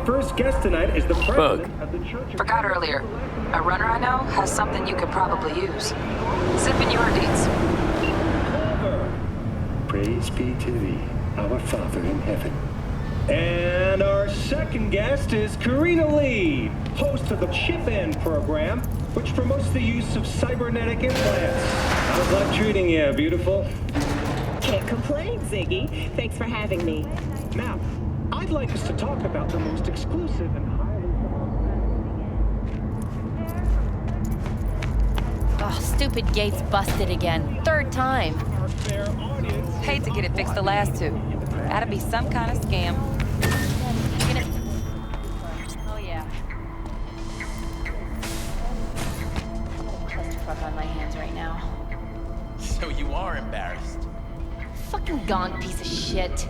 first guest tonight is the president of the Church of... Forgot earlier. A runner I know has something you could probably use. Zip in your deeds. Praise be to thee, our Father in heaven. And our second guest is Karina Lee, host of the Chip-In program, which promotes the use of cybernetic implants. How's life treating you, beautiful? Can't complain, Ziggy. Thanks for having me. Now, I'd like us to talk about the most exclusive and highly... Oh, stupid gate's busted again. Third time. Hate to get it fixed the last two. Gotta be some kind of scam. Oh, yeah. Clusterfuck on my hands right now. So you are embarrassed? Fucking gone piece of shit.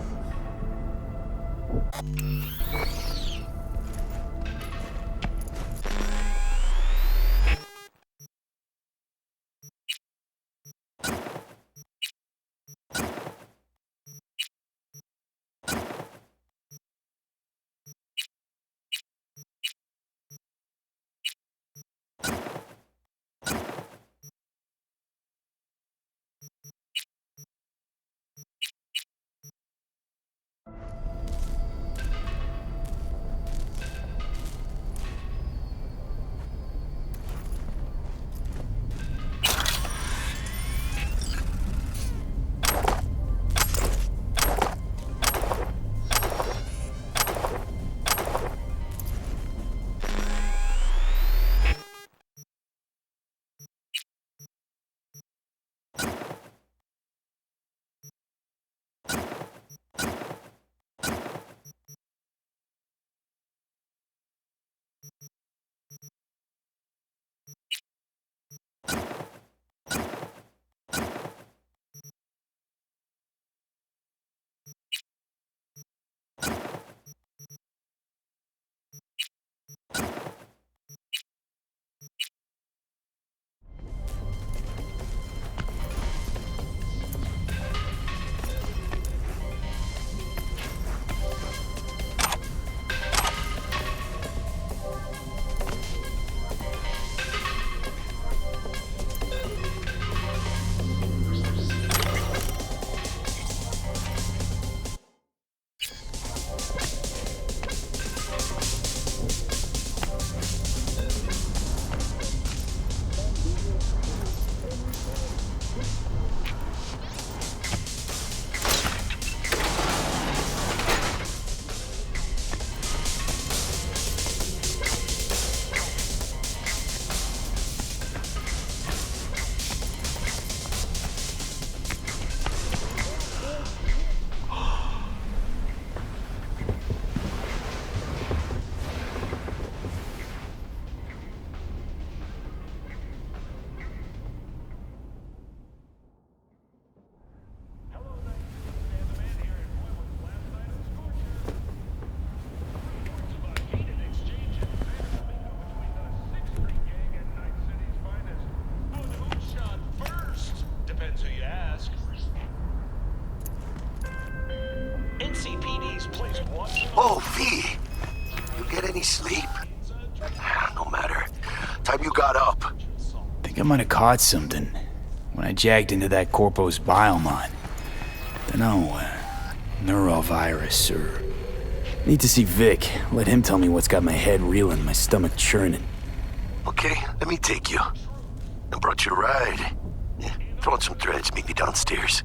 Oh, V! You get any sleep? No matter. Time you got up. Think I might have caught something when I jagged into that Corpo's biomon. Dunno, neurovirus or... Need to see Vic. Let him tell me what's got my head reeling, my stomach churning. Okay, let me take you. I brought you a ride. Yeah, throw on some threads, meet me downstairs.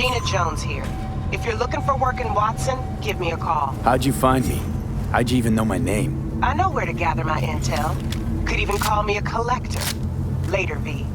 Gina Jones here. If you're looking for work in Watson, give me a call. How'd you find me? How'd you even know my name? I know where to gather my intel. Could even call me a collector. Later, V.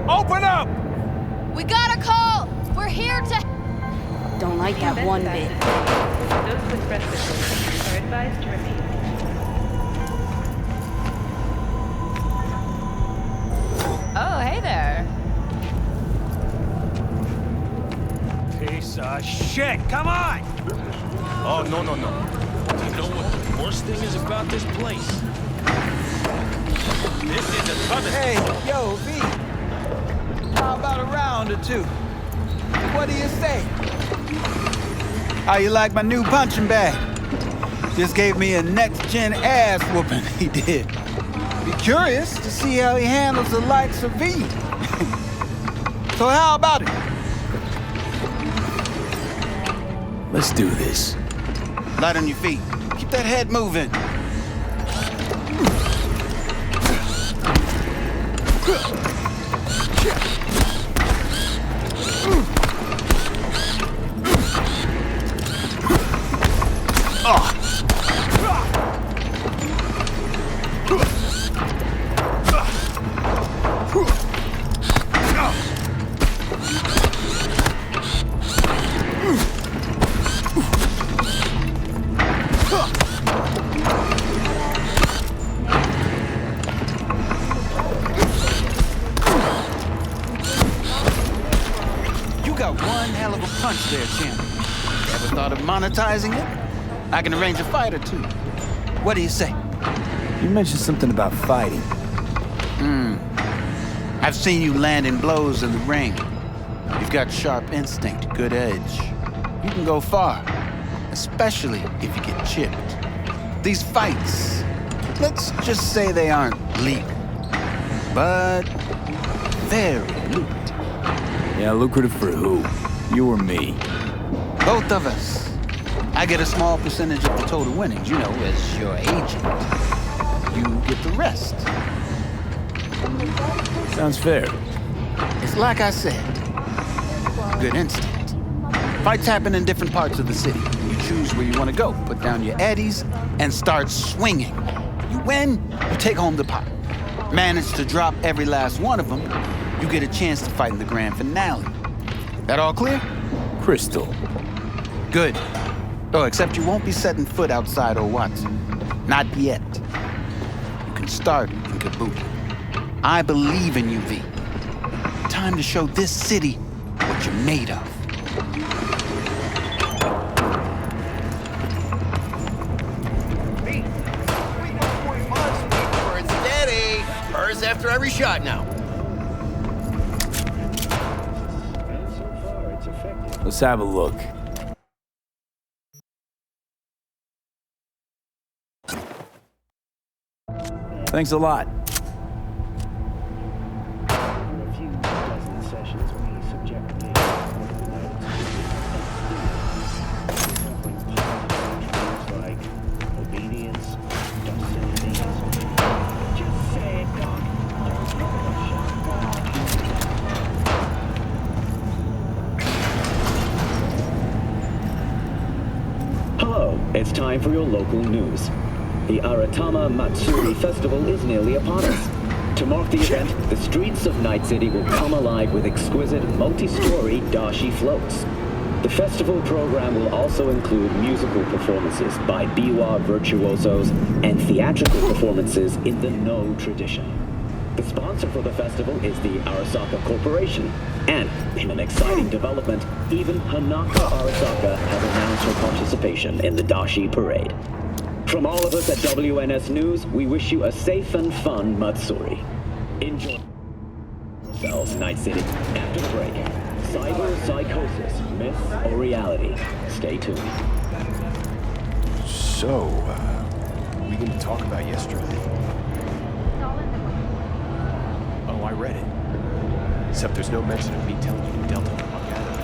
Open up! We got a call! We're here to... Don't like that one bit. Those with respiratory are advised to remain. Oh, hey there. Piece of shit! Come on! Oh, no. Do you know what the worst thing is about this place? This is a ton of... Hey, yo, V. How about a round or two? What do you say? How you like my new punching bag? Just gave me a next-gen ass whooping, he did. Be curious to see how he handles the likes of V. So how about it? Let's do this. Light on your feet. Keep that head moving. There, champ. Ever thought of monetizing it? I can arrange a fight or two. What do you say? You mentioned something about fighting. I've seen you landing blows in the ring. You've got sharp instinct, good edge. You can go far, especially if you get chipped. These fights, let's just say they aren't legal, but very lucrative. Yeah, lucrative for who? You or me? Both of us. I get a small percentage of the total winnings, you know, as your agent. You get the rest. Sounds fair. It's like I said. Good instinct. Fights happen in different parts of the city. You choose where you want to go, put down your eddies, and start swinging. You win, you take home the pot. Manage to drop every last one of them, you get a chance to fight in the grand finale. That all clear? Crystal. Good. Oh, except you won't be setting foot outside old Watson. Not yet. You can start in Kabuki. I believe in you, V. Time to show this city what you're made of. Burn steady. Burns after every shot now. Let's have a look. Thanks a lot. It's time for your local news. The Aratama Matsuri Festival is nearly upon us. To mark the event, the streets of Night City will come alive with exquisite multi-story dashi floats. The festival program will also include musical performances by biwa virtuosos and theatrical performances in the No tradition. The sponsor for the festival is the Arasaka Corporation, and in an exciting development, even Hanaka Arasaka has announced her participation in the Dashi Parade. From all of us at WNS News, we wish you a safe and fun Matsuri. Enjoy yourselves, Night City. After the break, cyber psychosis, myth or reality? Stay tuned. So, we gonna talk about yesterday? Oh, I read it. Except there's no mention of me telling you to Delta the fuck out of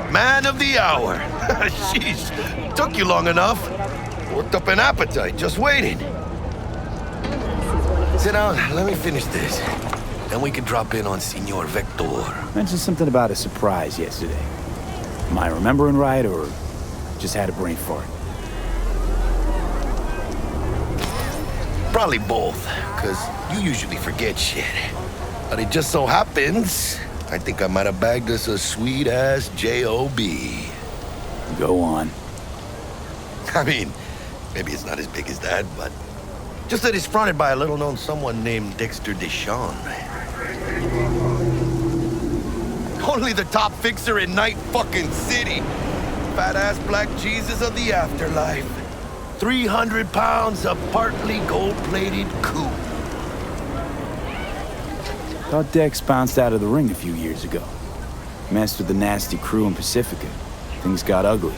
it. Man of the hour. Sheesh, took you long enough. Worked up an appetite, just waiting. Sit down, let me finish this. Then we can drop in on Senor Vector. Mentioned something about a surprise yesterday. Am I remembering right, or just had a brain fart? Probably both, because you usually forget shit. But it just so happens, I think I might have bagged us a sweet-ass J.O.B. Go on. I mean, maybe it's not as big as that, but just that it's fronted by a little-known someone named Dexter Deshawn. Only the top fixer in Night fucking City. Fat-ass black Jesus of the afterlife. 300 pounds of partly gold-plated coup. Thought Dex bounced out of the ring a few years ago. Messed with the nasty crew in Pacifica. Things got ugly.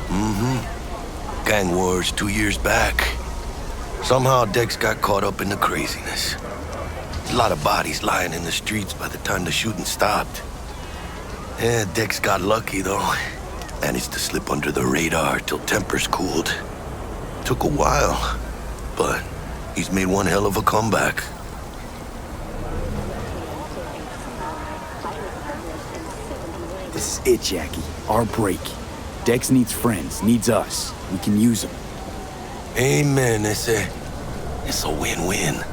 Mm-hmm. Gang wars 2 years back. Somehow Dex got caught up in the craziness. A lot of bodies lying in the streets by the time the shooting stopped. Yeah, Dex got lucky, though. Managed to slip under the radar till tempers cooled. Took a while, but he's made one hell of a comeback. This is it, Jackie. Our break. Dex needs friends, needs us. We can use them. Amen. It's a win-win.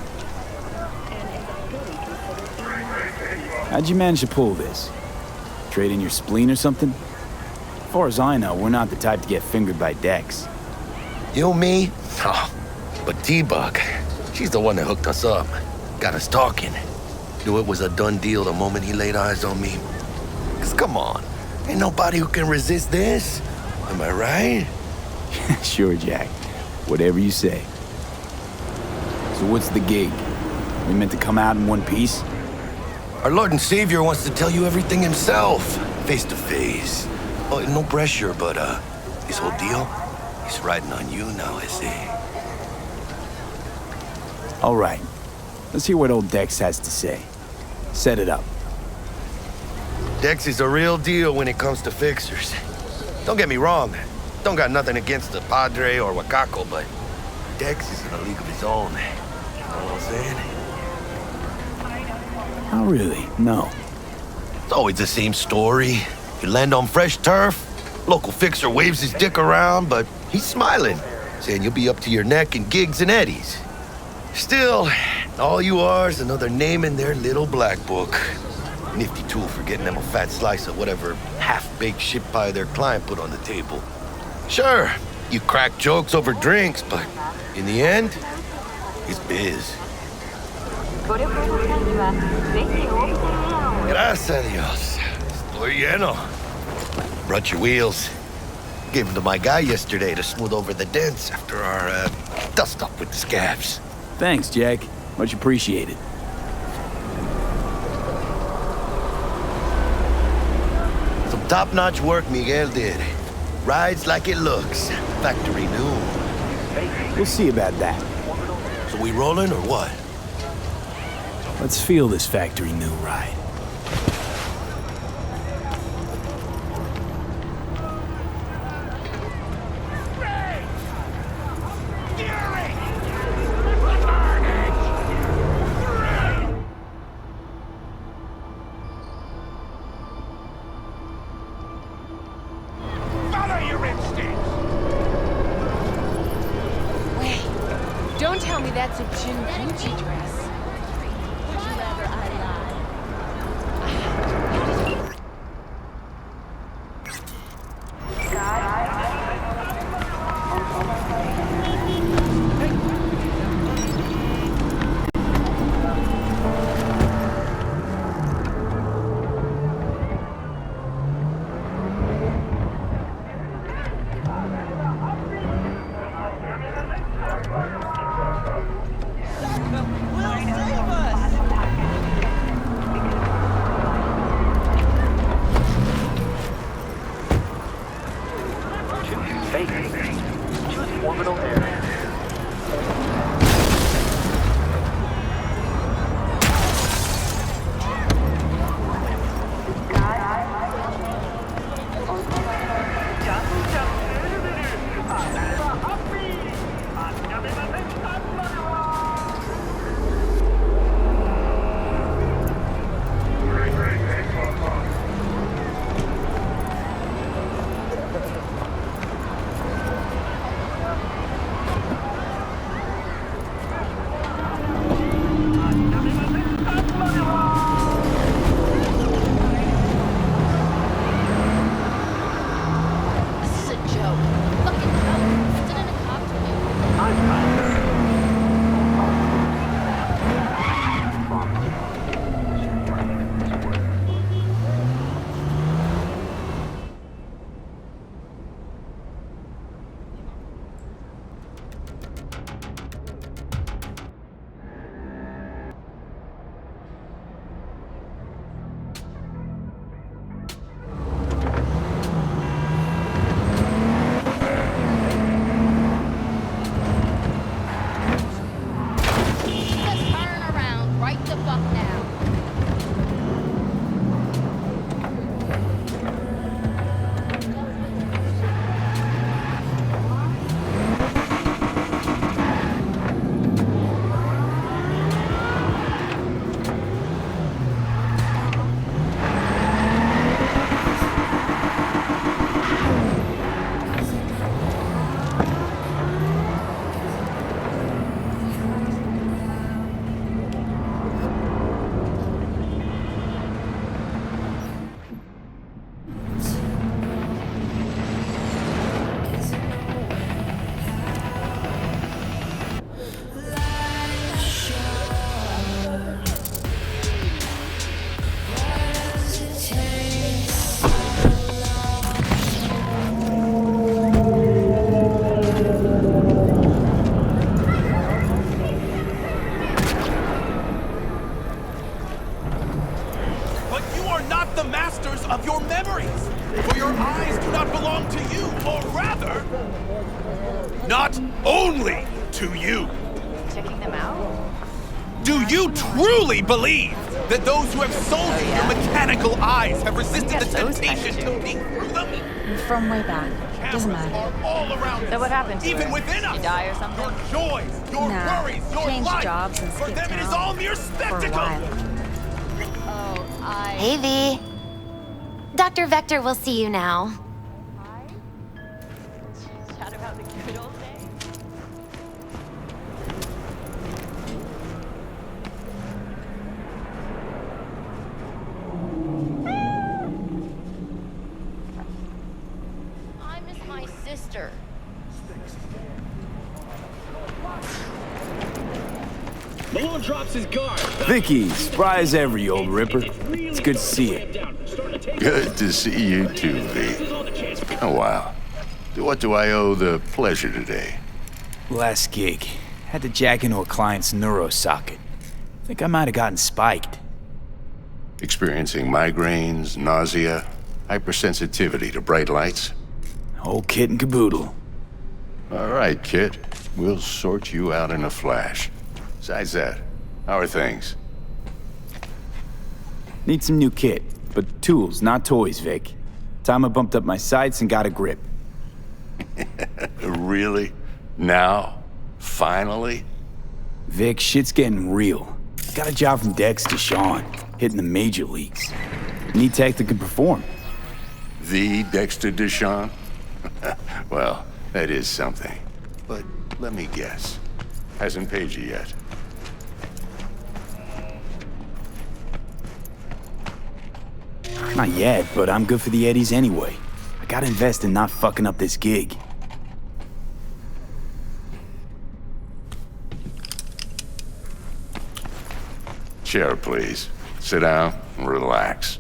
How'd you manage to pull this? Trade in your spleen or something? As far as I know, we're not the type to get fingered by Dex. You, me? Oh, but T-Bug, she's the one that hooked us up. Got us talking. Knew it was a done deal the moment he laid eyes on me. 'Cause come on, ain't nobody who can resist this. Am I right? Sure, Jack. Whatever you say. So what's the gig? We meant to come out in one piece? Our Lord and Savior wants to tell you everything himself, face to face. Oh, no pressure, but this whole deal, he's riding on you now, S.A. All right. Let's hear what old Dex has to say. Set it up. Dex is a real deal when it comes to fixers. Don't get me wrong. Don't got nothing against the Padre or Wakako, but Dex is in a league of his own. You know what I'm saying? Not really, no. It's always the same story. You land on fresh turf, local fixer waves his dick around, but he's smiling, saying you'll be up to your neck in gigs and eddies. Still, all you are is another name in their little black book. Nifty tool for getting them a fat slice of whatever half-baked shit pie their client put on the table. Sure, you crack jokes over drinks, but in the end, it's biz. Gracias a Dios. Estoy lleno. Brought your wheels. Gave them to my guy yesterday to smooth over the dents after our dust-up with the scabs. Thanks, Jack. Much appreciated. Some top-notch work Miguel did. Rides like it looks. Factory new. We'll see about that. So we rolling or what? Let's feel this factory new ride. Don't tell me that's a Jin Gucci dress. Would you rather I not the masters of your memories. For your eyes do not belong to you, or rather, not only to you. Checking them out? Do you truly believe that those who have sold you your mechanical eyes have resisted the temptation to peek through them? From way back. Doesn't Cameras matter. are all around So what happened to even her? within us. She die or something? Your joys, your Nah, worries, your changed life. jobs and For skipped them, it is town all mere for a spectacle. while. Hey, V. Dr. Vector will see you now. Chat about the good old days. I miss my sister. Malone drops his guard. Vicky, spry as ever, you old ripper. It's good to see you. Good to see you too, V. Oh, wow. What do I owe the pleasure today? Last gig. Had to jack into a client's neuro socket. Think I might have gotten spiked. Experiencing migraines, nausea, hypersensitivity to bright lights? Whole kit and caboodle. All right, kid. We'll sort you out in a flash. Besides that, how are things? Need some new kit, but tools, not toys, Vic. Time I bumped up my sights and got a grip. Really? Now? Finally? Vic, shit's getting real. Got a job from Dex to Sean, hitting the major leagues. Need tech that can perform. The Dexter Deshawn? Well, that is something. But let me guess. Hasn't paid you yet. Not yet, but I'm good for the Eddies anyway. I gotta invest in not fucking up this gig. Chair, please. Sit down and relax.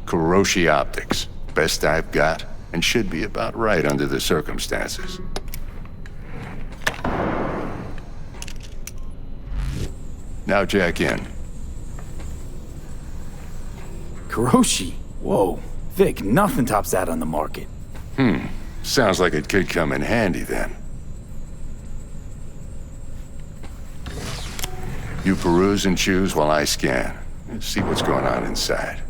Kuroshi Optics. Best I've got, and should be about right under the circumstances. Now jack in. Kuroshi? Whoa. Vic, nothing tops that on the market. Sounds like it could come in handy then. You peruse and choose while I scan. See what's going on inside.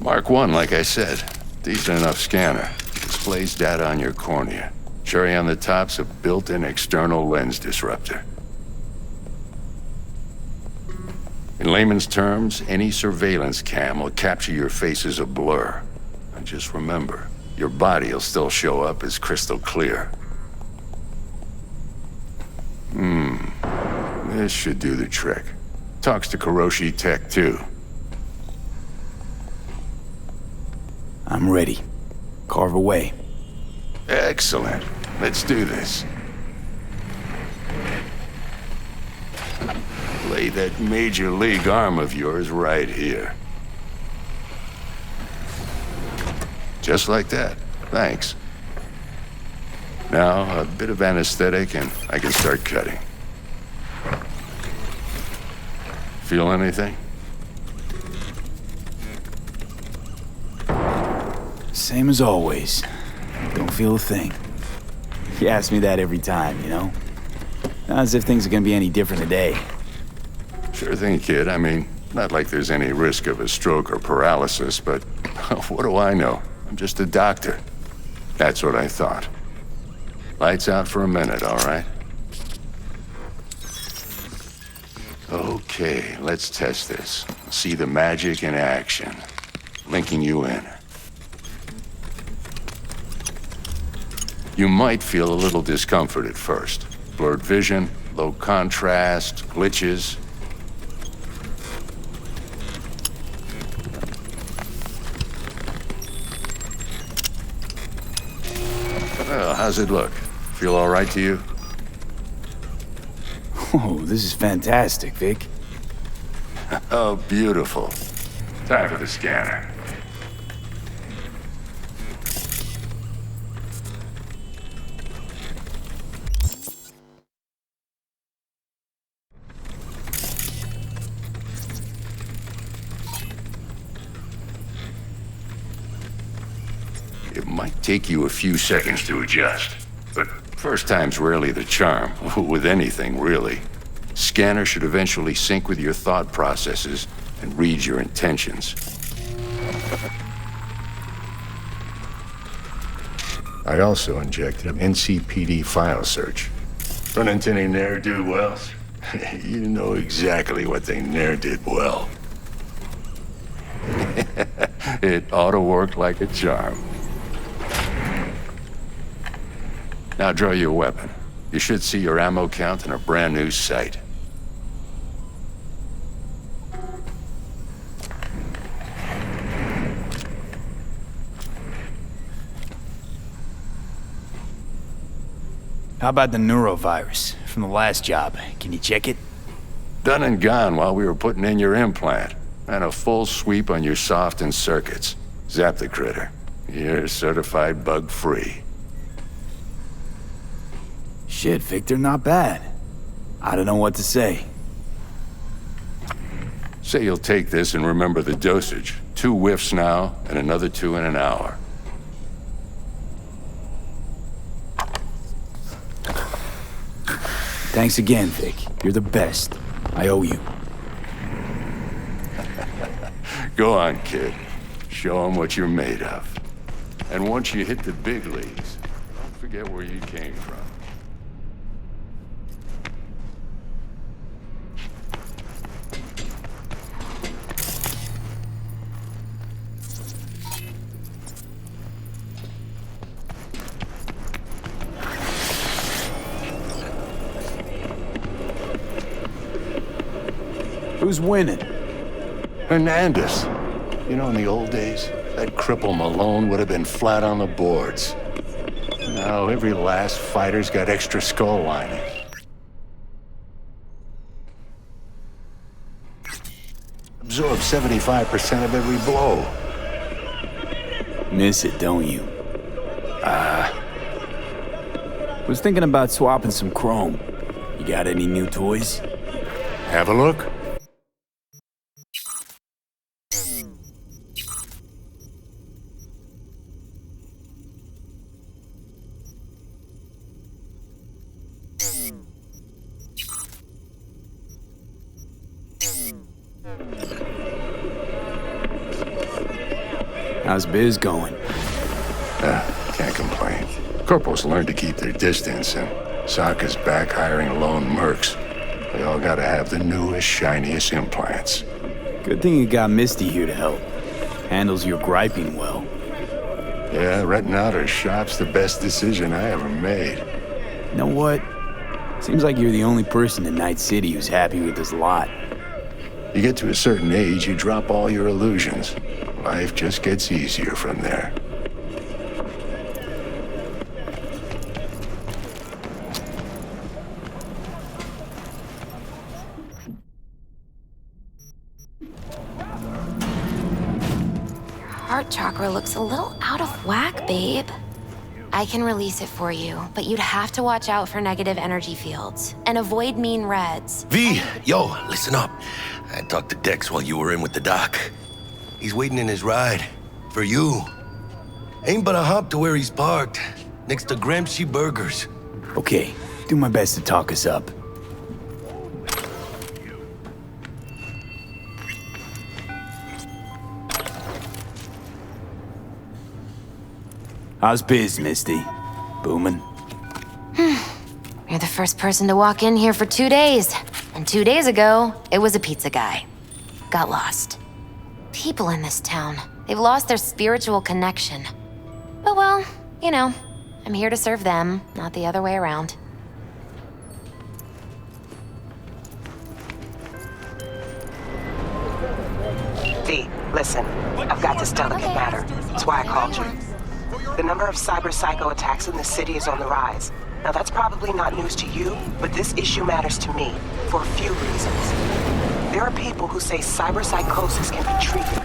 Mark 1, like I said. Decent enough scanner. displays data on your cornea. Cherry on the top's a built-in external lens disruptor. In layman's terms, any surveillance cam will capture your face as a blur. And just remember, your body will still show up as crystal clear. This should do the trick. Talks to Kiroshi Tech, too. I'm ready. Carve away. Excellent. Let's do this. Lay that major league arm of yours right here. Just like that. Thanks. Now, a bit of anesthetic and I can start cutting. Feel anything? Same as always. Don't feel a thing. You ask me that every time, you know? Not as if things are gonna be any different today. Sure thing, kid. I mean, not like there's any risk of a stroke or paralysis, but what do I know? I'm just a doctor. That's what I thought. Lights out for a minute, all right? Okay, let's test this. See the magic in action. Linking you in. You might feel a little discomfort at first. Blurred vision, low contrast, glitches. Well, how's it look? Feel all right to you? Oh, this is fantastic, Vic. Oh, beautiful. Time for the scanner. It might take you a few seconds to adjust, but first time's rarely the charm, with anything, really. Scanner should eventually sync with your thought processes and read your intentions. I also injected an NCPD file search. Run into any ne'er-do-wells? You know exactly what they ne'er did well. It ought to work like a charm. Now draw your weapon. You should see your ammo count in a brand new sight. How about the neurovirus from the last job? Can you check it? Done and gone while we were putting in your implant. And a full sweep on your soft and circuits. Zap the critter. You're certified bug-free. Shit, Victor, not bad. I don't know what to say. Say you'll take this and remember the dosage. 2 whiffs now, and another 2 in an hour. Thanks again, Vic. You're the best. I owe you. Go on, kid. Show them what you're made of. And once you hit the big leagues, don't forget where you came from. Who's winning? Hernandez. You know, in the old days, that cripple Malone would have been flat on the boards. Now, every last fighter's got extra skull lining. Absorb 75% of every blow. Miss it, don't you? Was thinking about swapping some chrome. You got any new toys? Have a look. How's biz going? Can't complain. Corporals learn to keep their distance, and Sokka's back hiring lone mercs. They all gotta have the newest, shiniest implants. Good thing you got Misty here to help. Handles your griping well. Yeah, renting out her shop's the best decision I ever made. You know what? Seems like you're the only person in Night City who's happy with this lot. You get to a certain age, you drop all your illusions. Life just gets easier from there. Heart chakra looks a little out of whack, babe. I can release it for you, but you'd have to watch out for negative energy fields and avoid mean reds. V, yo, listen up. I talked to Dex while you were in with the doc. He's waiting in his ride. For you. Ain't but a hop to where he's parked. Next to Gramsci Burgers. Okay, do my best to talk us up. How's biz, Misty? Booming? You're the first person to walk in here for 2 days. And 2 days ago, it was a pizza guy. Got lost. People in this town, they've lost their spiritual connection. But well, you know, I'm here to serve them, not the other way around. V, listen, I've got this delicate matter. That's why I called you. The number of cyber psycho attacks in the city is on the rise. Now that's probably not news to you, but this issue matters to me for a few reasons. There are people who say cyber psychosis can be treated.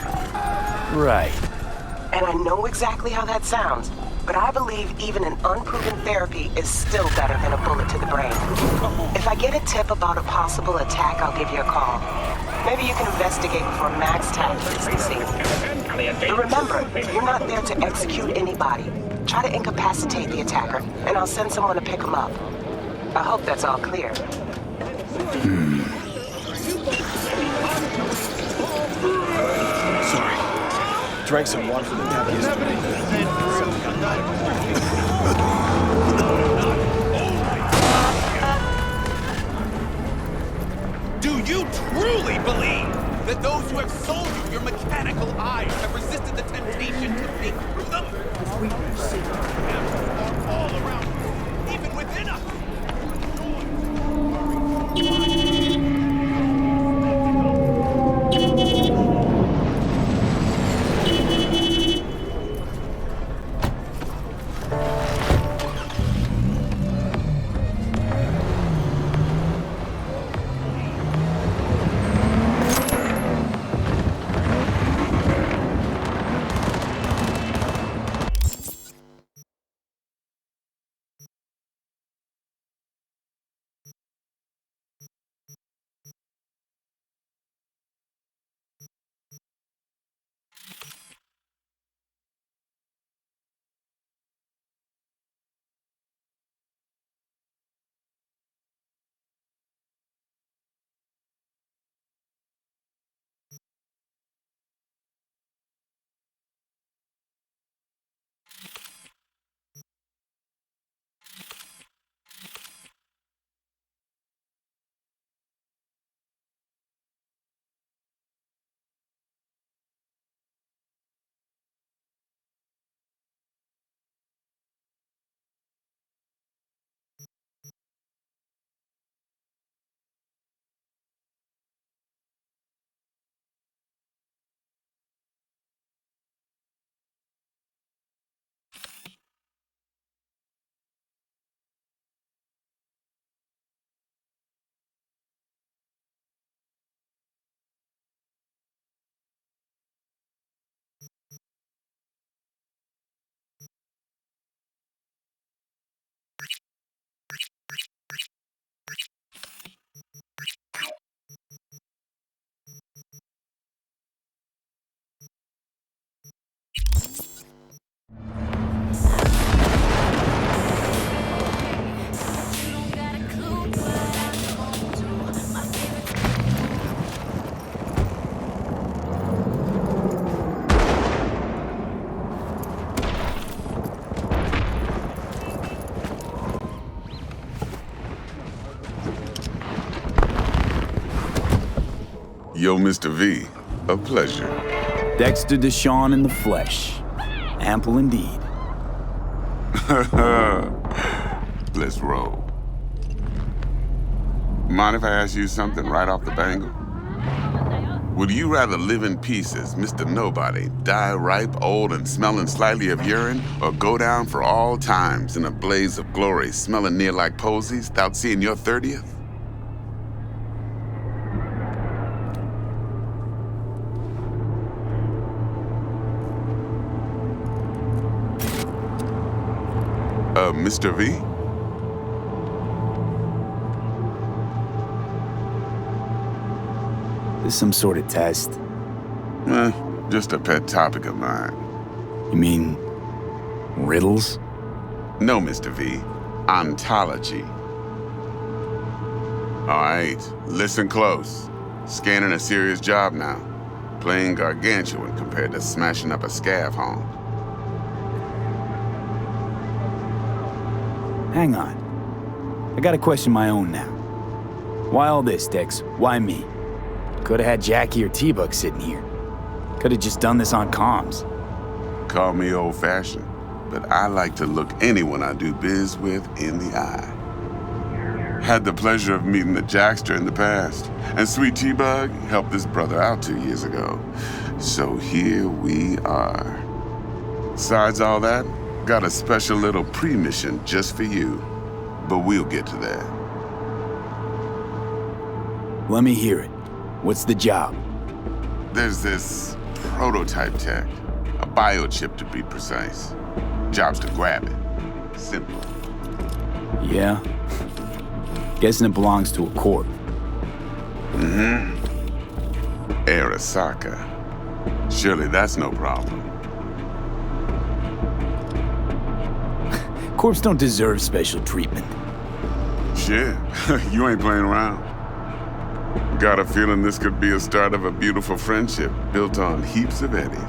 Right. And I know exactly how that sounds, but I believe even an unproven therapy is still better than a bullet to the brain. If I get a tip about a possible attack, I'll give you a call. Maybe you can investigate before Max Tag hits the scene. But remember, you're not there to execute anybody. Try to incapacitate the attacker, and I'll send someone to pick him up. I hope that's all clear. Sorry. Drank some water from the tap yesterday. Do you truly believe that those who have sold you your mechanical eyes have resisted the temptation to think through them? We see all around, even within us. Yo, Mr. V, a pleasure. Dexter Deshawn in the flesh. Ample indeed. Let's roll. Mind if I ask you something right off the bangle? Would you rather live in pieces, Mr. Nobody, die ripe, old, and smelling slightly of urine, or go down for all times in a blaze of glory, smelling near like posies, without seeing your 30th? Mr. V? This some sort of test? Just a pet topic of mine. You mean riddles? No, Mr. V. Ontology. All right, listen close. Scanning a serious job now. Playing gargantuan compared to smashing up a scav home. Hang on. I gotta question my own now. Why all this, Dex? Why me? Could've had Jackie or T-Bug sitting here. Could've just done this on comms. Call me old-fashioned, but I like to look anyone I do biz with in the eye. Had the pleasure of meeting the Jackster in the past, and sweet T-Bug helped this brother out 2 years ago. So here we are. Besides all that, got a special little pre-mission just for you, but we'll get to that. Let me hear it. What's the job? There's this prototype tech, a biochip to be precise. Job's to grab it. Simple. Yeah? Guessing it belongs to a corp. Mm-hmm. Arasaka. Surely that's no problem. Corps don't deserve special treatment. Shit, you ain't playing around. Got a feeling this could be a start of a beautiful friendship built on heaps of eddies.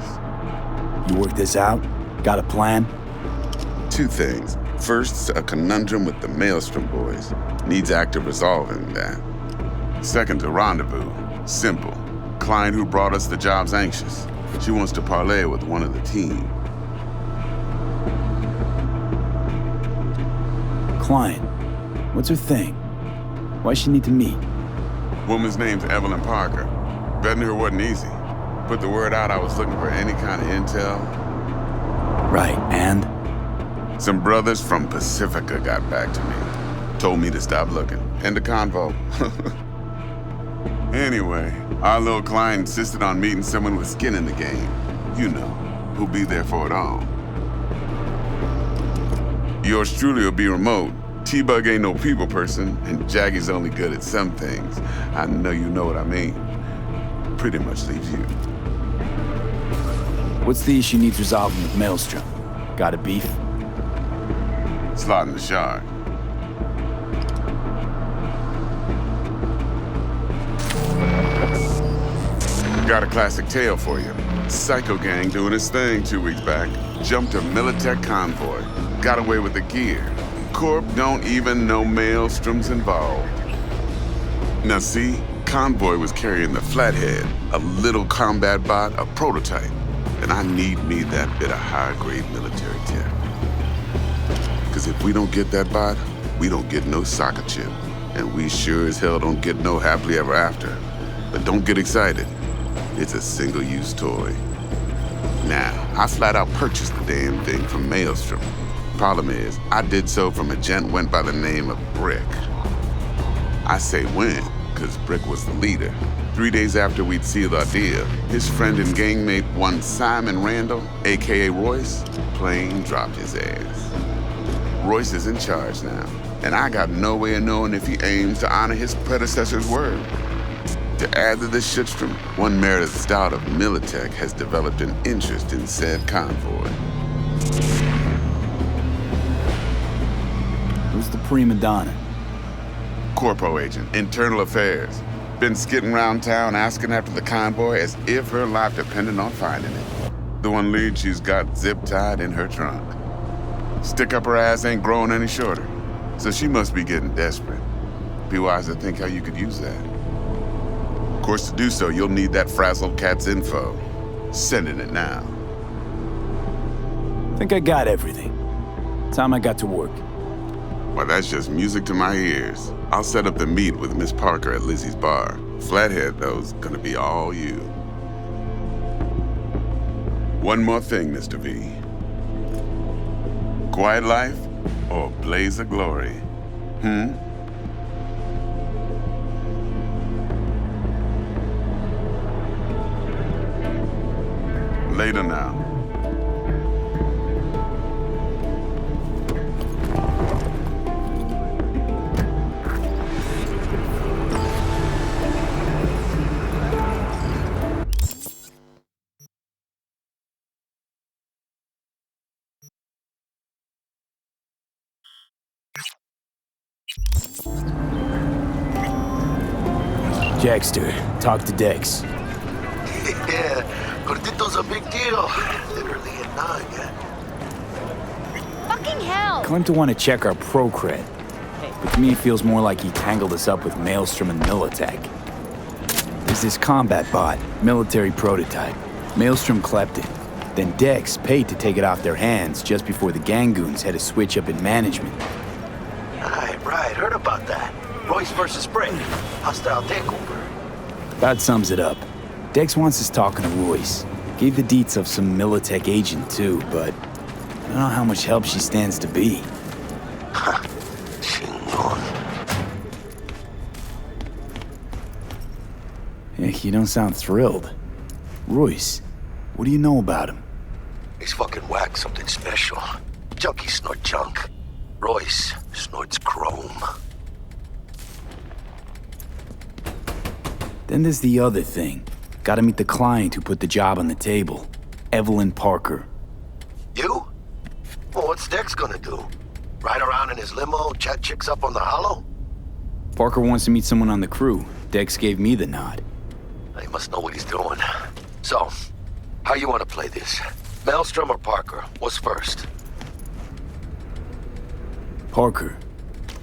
You work this out? Got a plan? 2 things. First, a conundrum with the Maelstrom boys. Needs active resolving that. Second, a rendezvous. Simple. Client who brought us the job's anxious. She wants to parlay with one of the team. Client. What's her thing? Why she need to meet? Woman's name's Evelyn Parker. Betting her wasn't easy. Put the word out I was looking for any kind of intel. Right, and? Some brothers from Pacifica got back to me. Told me to stop looking. End the convo. Anyway, our little client insisted on meeting someone with skin in the game. You know, who'll be there for it all. Yours truly will be remote. T-Bug ain't no people person, and Jaggy's only good at some things. I know you know what I mean. Pretty much leaves you. What's the issue needs resolving with Maelstrom? Got a beef? Slotting the shard. Got a classic tale for you. Psycho gang doing his thing 2 weeks back. Jumped a Militech convoy. Got away with the gear. Corp don't even know Maelstrom's involved. Now see, convoy was carrying the Flathead, a little combat bot, a prototype. And I need me that bit of high-grade military tech. Because if we don't get that bot, we don't get no soccer chip. And we sure as hell don't get no happily ever after. But don't get excited. It's a single-use toy. Now, I flat out purchased the damn thing from Maelstrom. Problem is, I did so from a gent went by the name of Brick. I say when, because Brick was the leader. 3 days after we'd sealed our deal, his friend and gangmate, one Simon Randall, a.k.a. Royce, plain dropped his ass. Royce is in charge now, and I got no way of knowing if he aims to honor his predecessor's word. To add to this shitstrom, one Meredith Stout of Militech has developed an interest in said convoy. Who's the prima donna? Corpo agent, internal affairs. Been skidding around town asking after the convoy as if her life depended on finding it. The one lead she's got zip-tied in her trunk. Stick up her ass ain't growing any shorter, so she must be getting desperate. Be wise to think how you could use that. course, to do so, you'll need that frazzled cat's info. Sending it now. Think I got everything. Time I got to work. Well, that's just music to my ears. I'll set up the meet with Miss Parker at Lizzie's bar. Flathead, though's gonna be all you. One more thing, Mr. V. Quiet life or blaze of glory? Later now. Jackster, talk to Dex. Yeah, Gordito's a big deal. Literally a nug. Fucking hell! Claimed to want to check our pro cred. But to me, it feels more like he tangled us up with Maelstrom and Militech. There's this combat bot, military prototype. Maelstrom clept it. Then Dex paid to take it off their hands just before the Gangoons had a switch up in management. Right, heard about that. Royce versus Spring. Hostile takeover. That sums it up. Dex wants us talking to Royce. Gave the deets of some Militech agent too, but I don't know how much help she stands to be. Heck, you don't sound thrilled. Royce, what do you know about him? He's fucking whack something special. Junkies snort junk. Royce snorts chrome. Then there's the other thing. Gotta meet the client who put the job on the table. Evelyn Parker. You? Well, what's Dex gonna do? Ride around in his limo, chat chicks up on the hollow? Parker wants to meet someone on the crew. Dex gave me the nod. He must know what he's doing. So, how you want to play this? Maelstrom or Parker? What's first? Parker.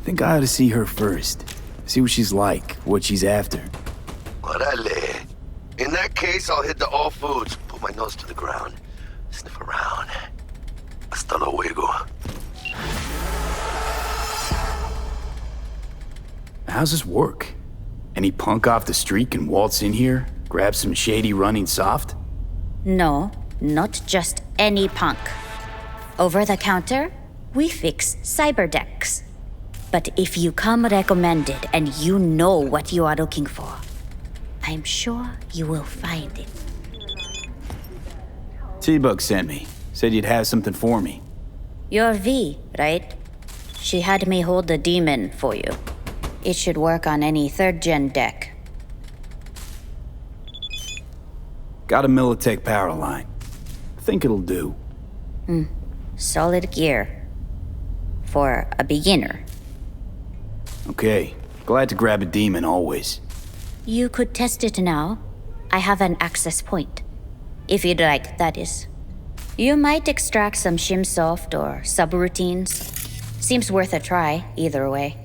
Think I ought to see her first. See what she's like, what she's after. Orale. In that case, I'll hit the all foods, put my nose to the ground, sniff around. Hasta luego. How's this work? Any punk off the street can waltz in here, grab some shady running soft? No, not just any punk. Over the counter, we fix cyber decks. But if you come recommended and you know what you are looking for, I'm sure you will find it. T-Bug sent me. Said you'd have something for me. You're V, right? She had me hold the demon for you. It should work on any 3rd-gen deck. Got a Militech power line. Think it'll do. Solid gear. For a beginner. Okay. Glad to grab a demon always. You could test it now. I have an access point. If you'd like, that is. You might extract some shimsoft or subroutines. Seems worth a try, either way.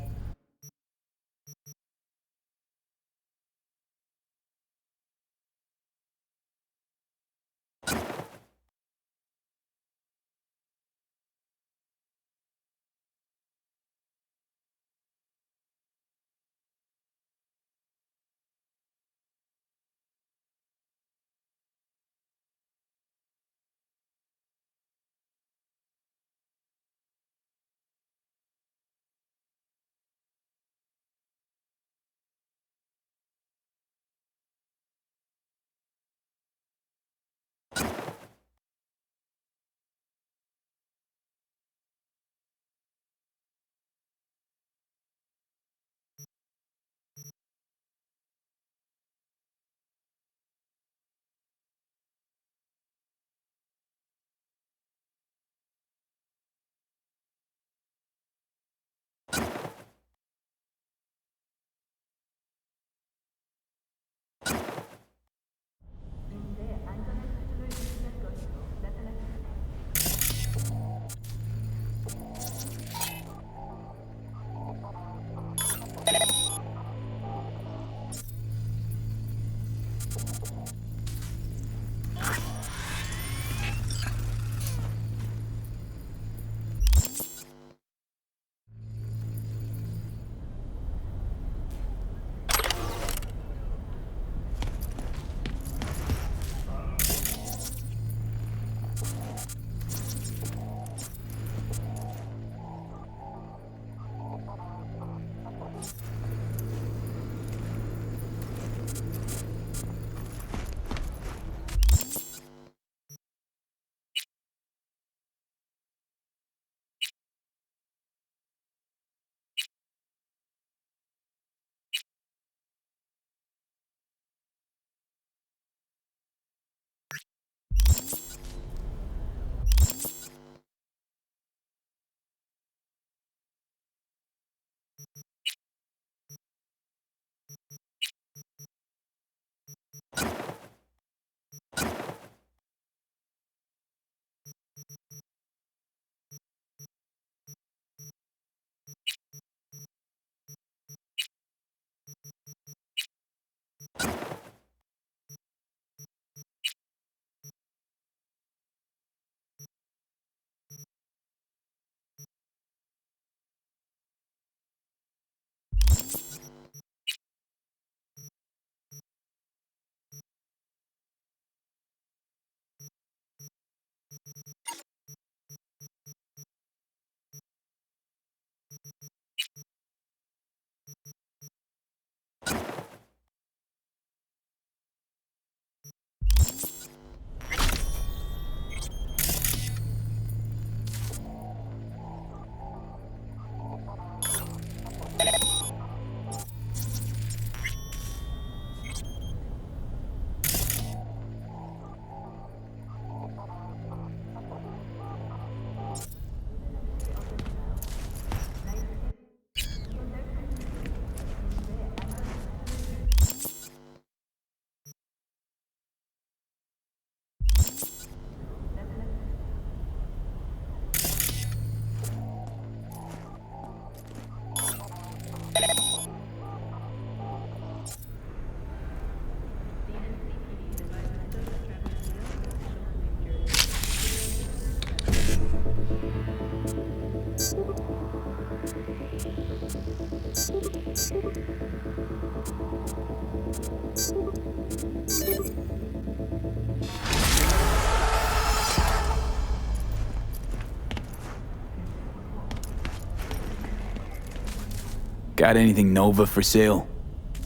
Got anything Nova for sale?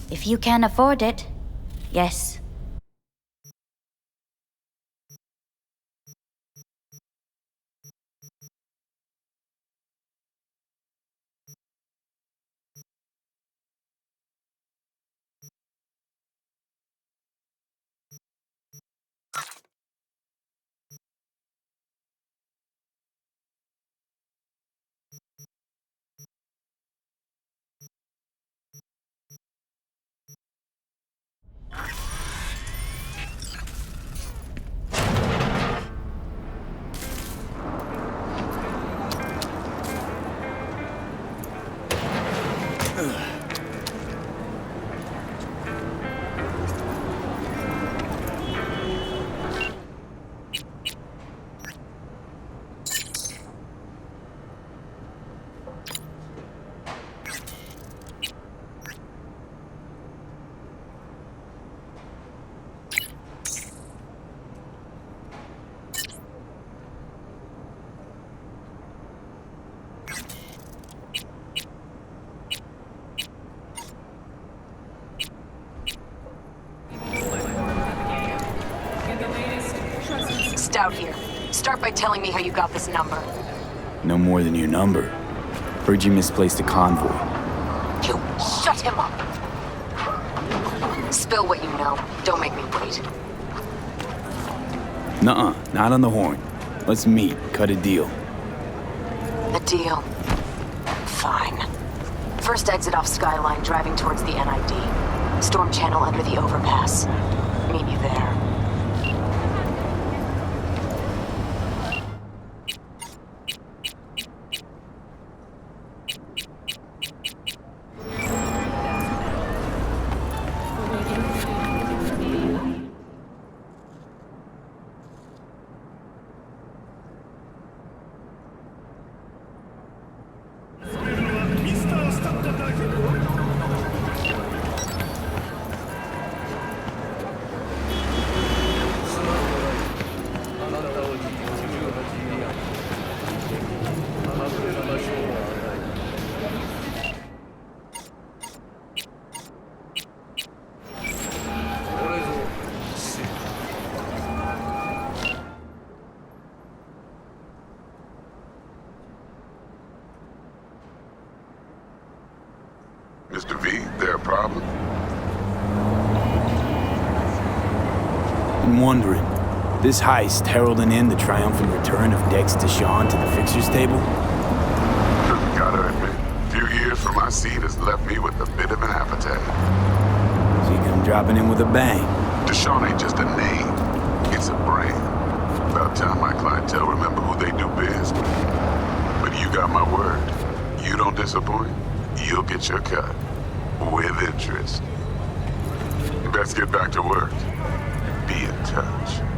If you can afford it, yes. Stout here. Start by telling me how you got this number. No more than your number. Heard you misplaced a convoy. You shut him up. Spill what you know. Don't make me wait. Nuh-uh, not on the horn. Let's meet, cut a deal. A deal? Fine. First exit off Skyline, driving towards the NID. Storm channel under the overpass. Meet you there. Mr. V, there a problem? I'm wondering, this heist heralding in the triumphant return of Dex Deshawn to the fixers table? Gotta admit, few years from my seat has left me with a bit of an appetite. So you come dropping in with a bang. Deshaun ain't just a name. It's a brand. About time my clientele remember who they do biz with. But you got my word. You don't disappoint, you'll get your cut. With interest. Best get back to work. Be in touch.